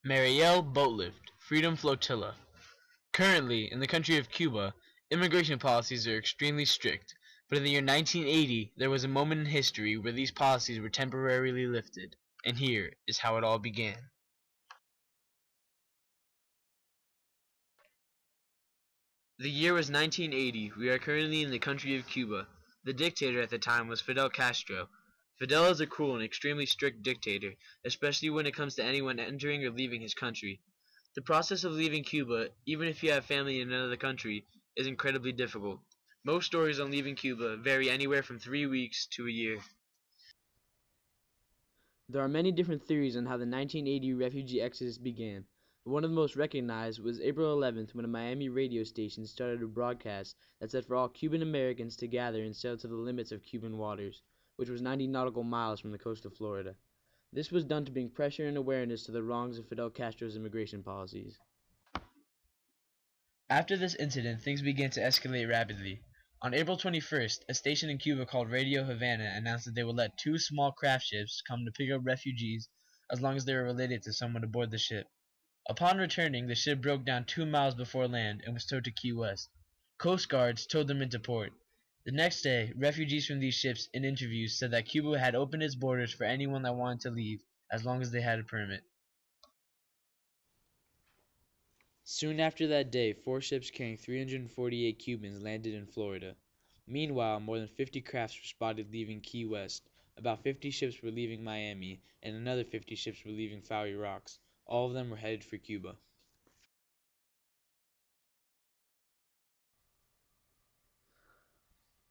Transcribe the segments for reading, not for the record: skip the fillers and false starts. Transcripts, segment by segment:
Mariel Boatlift, Freedom Flotilla. Currently, in the country of Cuba, immigration policies are extremely strict, but in the year 1980 there was a moment in history where these policies were temporarily lifted, and here is how it all began. The year was 1980. We are currently in the country of Cuba. The dictator at the time was Fidel Castro. Fidel is a cruel and extremely strict dictator, especially when it comes to anyone entering or leaving his country. The process of leaving Cuba, even if you have family in another country, is incredibly difficult. Most stories on leaving Cuba vary anywhere from 3 weeks to a year. There are many different theories on how the 1980 refugee exodus began, but one of the most recognized was April 11th when a Miami radio station started a broadcast that said for all Cuban Americans to gather and sail to the limits of Cuban waters, which was 90 nautical miles from the coast of Florida. This was done to bring pressure and awareness to the wrongs of Fidel Castro's immigration policies. After this incident, things began to escalate rapidly. On April 21st, a station in Cuba called Radio Havana announced that they would let 2 small craft ships come to pick up refugees as long as they were related to someone aboard the ship. Upon returning, the ship broke down 2 miles before land and was towed to Key West. Coast Guards towed them into port. The next day, refugees from these ships in interviews said that Cuba had opened its borders for anyone that wanted to leave as long as they had a permit. Soon after that day, 4 ships carrying 348 Cubans landed in Florida. Meanwhile, more than 50 crafts were spotted leaving Key West. About 50 ships were leaving Miami, and another 50 ships were leaving Fowey Rocks. All of them were headed for Cuba.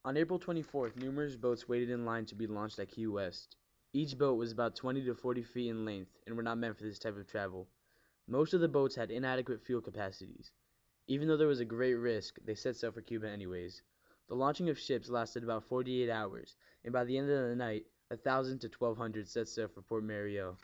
On April 24th, numerous boats waited in line to be launched at Key West. Each boat was about 20 to 40 feet in length and were not meant for this type of travel. Most of the boats had inadequate fuel capacities. Even though there was a great risk, they set sail for Cuba anyways. The launching of ships lasted about 48 hours, and by the end of the night, 1,000 to 1,200 set sail for Port Mariel.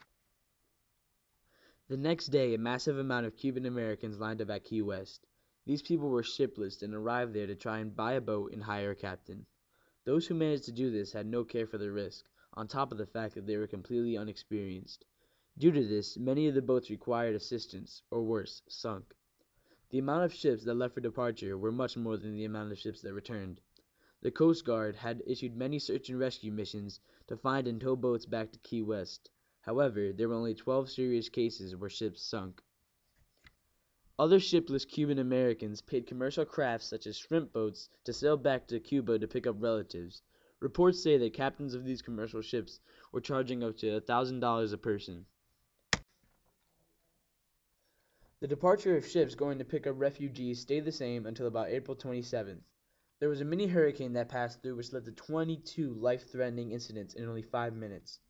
The next day, a massive amount of Cuban Americans lined up at Key West. These people were shipless and arrived there to try and buy a boat and hire a captain. Those who managed to do this had no care for the risk, on top of the fact that they were completely unexperienced. Due to this, many of the boats required assistance, or worse, sunk. The amount of ships that left for departure were much more than the amount of ships that returned. The Coast Guard had issued many search and rescue missions to find and tow boats back to Key West. However, there were only 12 serious cases where ships sunk. Other shipless Cuban Americans paid commercial crafts such as shrimp boats to sail back to Cuba to pick up relatives. Reports say that captains of these commercial ships were charging up to $1,000 a person. The departure of ships going to pick up refugees stayed the same until about April 27th. There was a mini hurricane that passed through which led to 22 life-threatening incidents in only 5 minutes.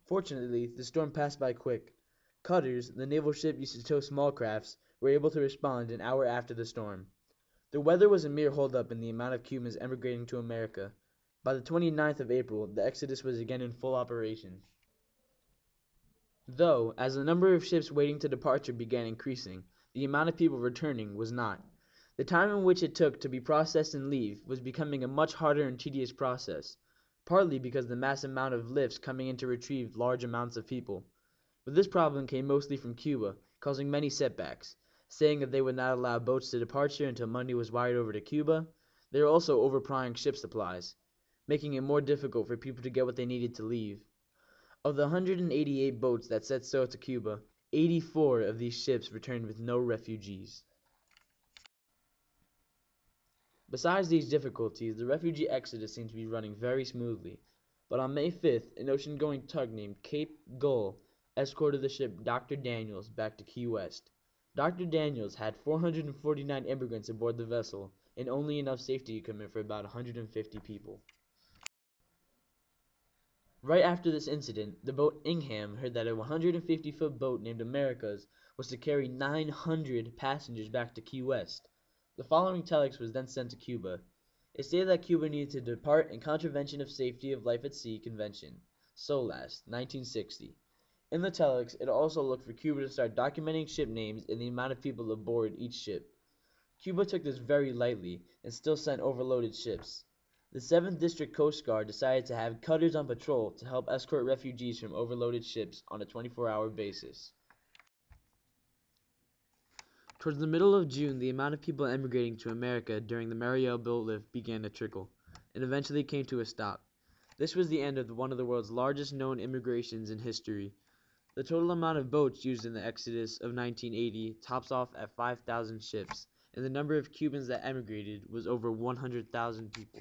Fortunately, the storm passed by quick. Cutters, the naval ship used to tow small crafts, were able to respond an hour after the storm. The weather was a mere holdup in the amount of Cubans emigrating to America. By the 29th of April, the exodus was again in full operation. Though, as the number of ships waiting to departure began increasing, the amount of people returning was not. The time in which it took to be processed and leave was becoming a much harder and tedious process, partly because of the massive amount of lifts coming in to retrieve large amounts of people. But this problem came mostly from Cuba, causing many setbacks. Saying that they would not allow boats to departure until money was wired over to Cuba, they were also overplying ship supplies, making it more difficult for people to get what they needed to leave. Of the 188 boats that set sail to Cuba, 84 of these ships returned with no refugees. Besides these difficulties, the refugee exodus seemed to be running very smoothly. But on May 5th, an ocean-going tug named Cape Gull escorted the ship Dr. Daniels back to Key West. Dr. Daniels had 449 immigrants aboard the vessel and only enough safety equipment for about 150 people. Right after this incident, the boat Ingham heard that a 150-foot boat named America's was to carry 900 passengers back to Key West. The following telex was then sent to Cuba. It stated that Cuba needed to depart in contravention of Safety of Life at Sea Convention, SOLAS, 1960. In the telex, it also looked for Cuba to start documenting ship names and the amount of people aboard each ship. Cuba took this very lightly and still sent overloaded ships. The 7th District Coast Guard decided to have cutters on patrol to help escort refugees from overloaded ships on a 24-hour basis. Towards the middle of June, the amount of people emigrating to America during the Mariel Boatlift began to trickle, and eventually came to a stop. This was the end of one of the world's largest known immigrations in history. The total amount of boats used in the Exodus of 1980 tops off at 5,000 ships, and the number of Cubans that emigrated was over 100,000 people.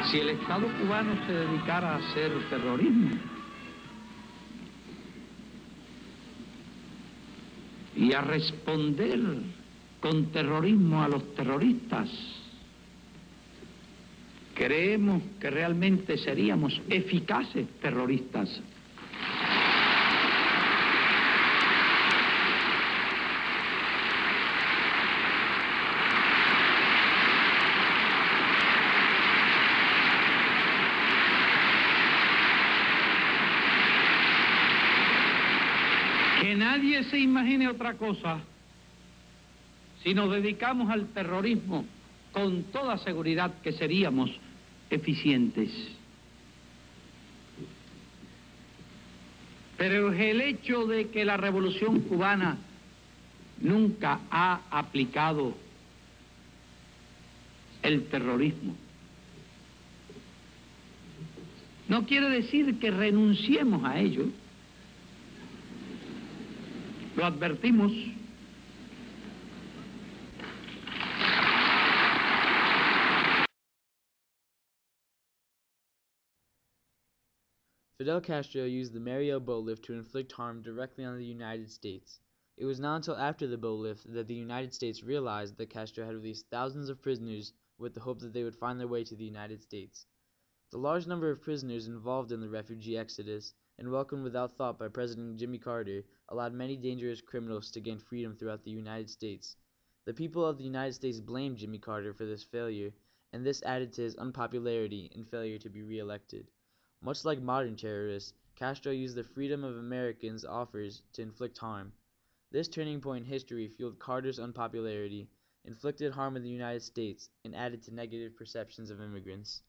Si el Estado cubano se dedicara a hacer terrorismo y a responder con terrorismo a los terroristas, creemos que realmente seríamos eficaces terroristas. Que nadie se imagine otra cosa. Si nos dedicamos al terrorismo, con toda seguridad que seríamos eficientes. Pero es el hecho de que la revolución cubana nunca ha aplicado el terrorismo. No quiere decir que renunciemos a ello. Lo advertimos. Fidel Castro used the Mariel Boatlift to inflict harm directly on the United States. It was not until after the boatlift that the United States realized that Castro had released thousands of prisoners with the hope that they would find their way to the United States. The large number of prisoners involved in the refugee exodus, and welcomed without thought by President Jimmy Carter, allowed many dangerous criminals to gain freedom throughout the United States. The people of the United States blamed Jimmy Carter for this failure, and this added to his unpopularity and failure to be re-elected. Much like modern terrorists, Castro used the freedom of Americans' offers to inflict harm. This turning point in history fueled Carter's unpopularity, inflicted harm in the United States, and added to negative perceptions of immigrants.